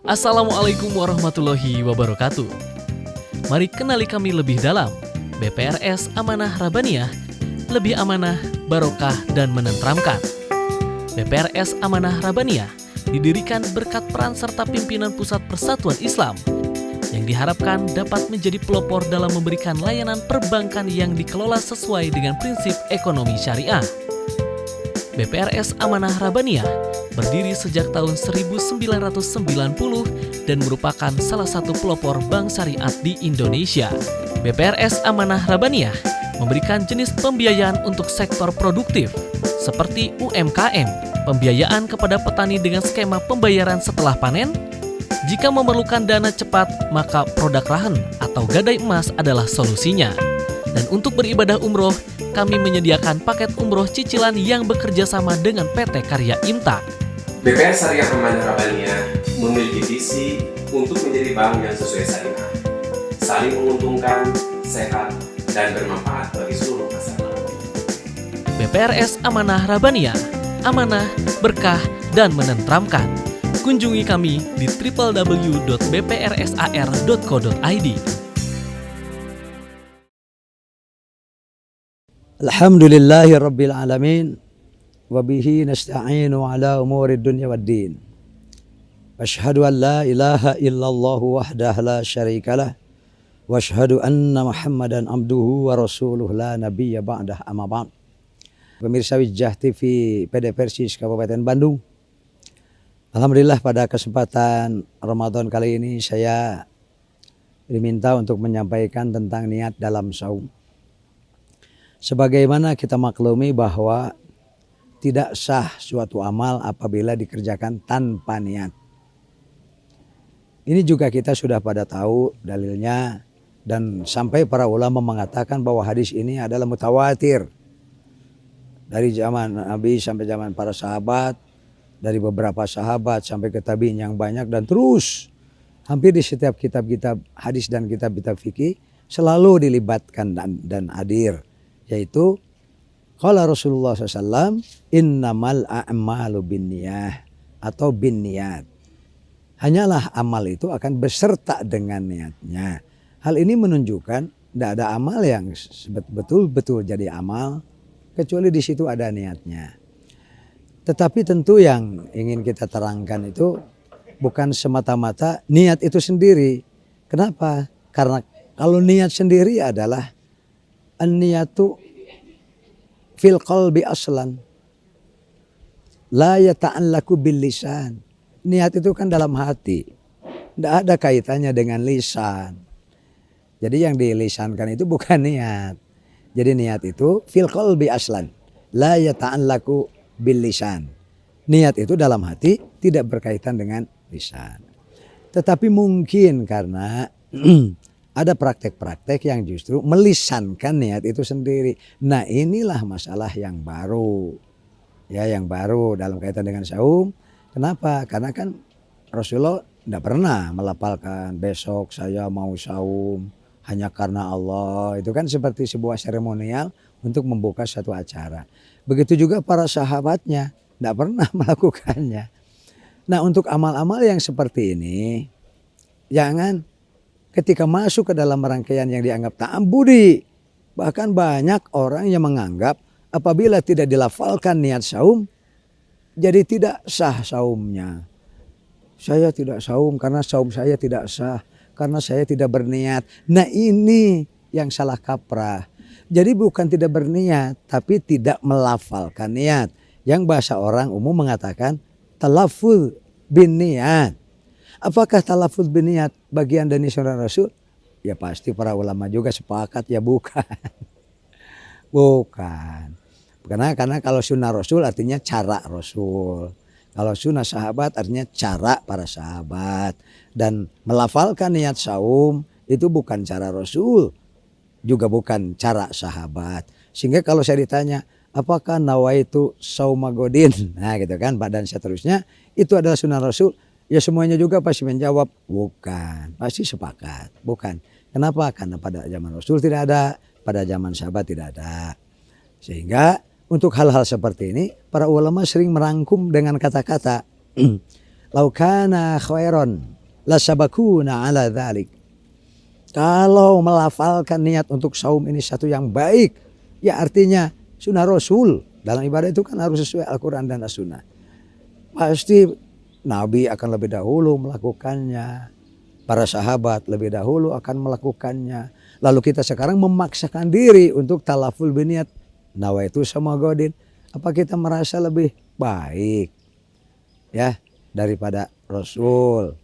Assalamualaikum warahmatullahi wabarakatuh. Mari kenali kami lebih dalam. BPRS Amanah Rabbaniyah, lebih amanah, barokah, dan menenteramkan. BPRS Amanah Rabbaniyah didirikan berkat peran serta pimpinan Pusat Persatuan Islam yang diharapkan dapat menjadi pelopor dalam memberikan layanan perbankan yang dikelola sesuai dengan prinsip ekonomi syariah. BPRS Amanah Rabbaniyah berdiri sejak tahun 1990 dan merupakan salah satu pelopor bank syariat di Indonesia. BPRS Amanah Rabbaniyah memberikan jenis pembiayaan untuk sektor produktif seperti UMKM, pembiayaan kepada petani dengan skema pembayaran setelah panen. Jika memerlukan dana cepat, maka produk rahen atau gadai emas adalah solusinya. Dan untuk beribadah umroh, kami menyediakan paket umroh cicilan yang bekerja sama dengan PT Karya Imtak. BPR Syariah Amanah Rabbaniyah memiliki visi untuk menjadi bank yang sesuai syariah, saling menguntungkan, sehat, dan bermanfaat bagi seluruh masyarakat. BPRS Amanah Rabbaniyah, amanah, berkah, dan menenteramkan. Kunjungi kami di www.bprsar.co.id. Alhamdulillahi Rabbil Alamin, wabihi nasta'inu ala umuri dunya waddin. Ashhadu an la ilaha illallah wahdah la syarikalah, wa ashhadu anna Muhammadan abduhu wa rasuluh la nabiyya ba'dah amma ba'd. Pemirsa Wijah TV PD Persis Kabupaten Bandung. Alhamdulillah pada kesempatan Ramadan kali ini saya diminta untuk menyampaikan tentang niat dalam saum. Sebagaimana kita maklumi bahwa tidak sah suatu amal apabila dikerjakan tanpa niat. Ini juga kita sudah pada tahu dalilnya dan sampai para ulama mengatakan bahwa hadis ini adalah mutawatir. Dari zaman Nabi sampai zaman para sahabat, dari beberapa sahabat sampai ke tabi'in yang banyak dan terus hampir di setiap kitab-kitab hadis dan kitab-kitab fikih selalu dilibatkan dan hadir. Yaitu qala Rasulullah SAW, innamal a'malu binniyah atau binniyat. Hanyalah amal itu akan beserta dengan niatnya. Hal ini menunjukkan tidak ada amal yang betul-betul jadi amal kecuali di situ ada niatnya. Tetapi tentu yang ingin kita terangkan itu bukan semata-mata niat itu sendiri. Kenapa? Karena kalau niat sendiri adalah an-niyatu fil qalbi aslan la yata'allaku bil lisan. Niat itu kan dalam hati, tidak ada kaitannya dengan lisan. Jadi yang dilisankan itu bukan niat. Jadi niat itu fil qalbi aslan la yata'allaku bil lisan. Niat itu dalam hati, tidak berkaitan dengan lisan. Tetapi mungkin karena ada praktek-praktek yang justru melisankan niat itu sendiri. Nah inilah masalah yang baru. Ya yang baru dalam kaitan dengan saum. Kenapa? Karena kan Rasulullah tidak pernah melafalkan besok saya mau saum hanya karena Allah. Itu kan seperti sebuah seremonial untuk membuka satu acara. Begitu juga para sahabatnya tidak pernah melakukannya. Nah untuk amal-amal yang seperti ini jangan ketika masuk ke dalam rangkaian yang dianggap ta'abbudi. Bahkan banyak orang yang menganggap apabila tidak dilafalkan niat saum, jadi tidak sah saumnya. Saya tidak saum karena saum saya tidak sah, karena saya tidak berniat. Nah ini yang salah kaprah. Jadi bukan tidak berniat, tapi tidak melafalkan niat. Yang bahasa orang umum mengatakan talaffuz bin niat. Apakah talafuz biniat bagian dari sunnah Rasul? Ya pasti para ulama juga sepakat ya bukan. Bukan. Karena kalau sunnah Rasul artinya cara Rasul. Kalau sunnah sahabat artinya cara para sahabat. Dan melafalkan niat saum itu bukan cara Rasul. Juga bukan cara sahabat. Sehingga kalau saya ditanya apakah nawaitu saumagodin? Nah gitu kan. Dan seterusnya itu adalah sunnah Rasul. Ya semuanya juga pasti menjawab bukan, pasti sepakat, bukan. Kenapa? Karena pada zaman Rasul tidak ada, pada zaman sahabat tidak ada. Sehingga untuk hal-hal seperti ini para ulama sering merangkum dengan kata-kata laukana khairon lasabakuna ala dzalik. Kalau melafalkan niat untuk saum ini satu yang baik, ya artinya sunnah Rasul. Dalam ibadah itu kan harus sesuai Al-Quran dan As-Sunnah. Pasti Nabi akan lebih dahulu melakukannya. Para sahabat lebih dahulu akan melakukannya. Lalu kita sekarang memaksakan diri untuk talaful biniat. Nawaitu sama godin. Apa kita merasa lebih baik ya daripada Rasul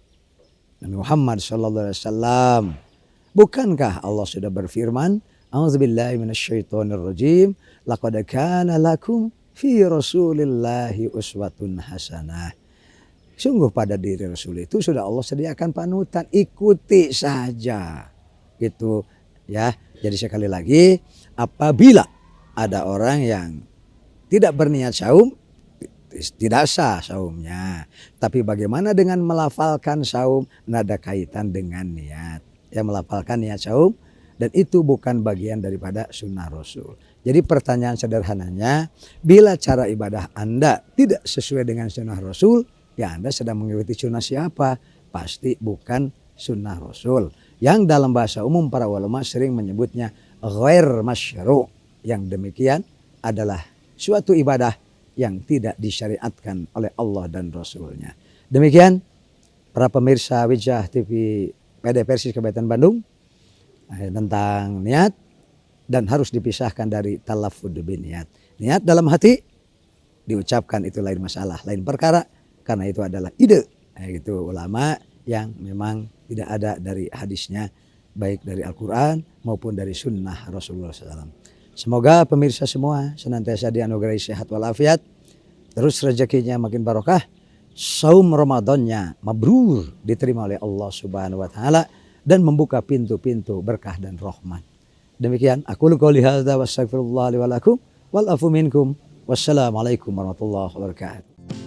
Nabi Muhammad SAW? Bukankah Allah sudah berfirman, A'udzubillahi minasyaitonirrajim, laqad kana lakum fi Rasulillahi uswatun hasanah. Sungguh pada diri Rasul itu sudah Allah sediakan panutan, ikuti saja. Gitu ya. Jadi sekali lagi, apabila ada orang yang tidak berniat saum, tidak sah saumnya. Tapi bagaimana dengan melafalkan saum? Ada kaitan dengan niat. Ya, melafalkan niat saum, dan itu bukan bagian daripada sunnah Rasul. Jadi pertanyaan sederhananya, bila cara ibadah Anda tidak sesuai dengan sunnah Rasul, ya Anda sedang mengikuti sunnah siapa? Pasti bukan sunnah Rasul. Yang dalam bahasa umum para ulama sering menyebutnya ghair masyru'. Yang demikian adalah suatu ibadah yang tidak disyariatkan oleh Allah dan Rasulnya. Demikian para pemirsa Wijah TV PD Persis Kabupaten Bandung tentang niat, dan harus dipisahkan dari talaffuz bin niat. Niat dalam hati diucapkan itu lain masalah, lain perkara, karena itu adalah ide. Itu ulama yang memang tidak ada dari hadisnya, baik dari Al-Quran maupun dari sunnah Rasulullah SAW. Semoga pemirsa semua senantiasa dianugerahi sehat walafiat, terus rezekinya makin barokah, saum Ramadannya mabrur, diterima oleh Allah Subhanahu wa taala, dan membuka pintu-pintu berkah dan rahmat. Demikian aku qouli hadza wa astaghfirullah li wa lakum wal afu minkum. Wassalamualaikum warahmatullahi wabarakatuh.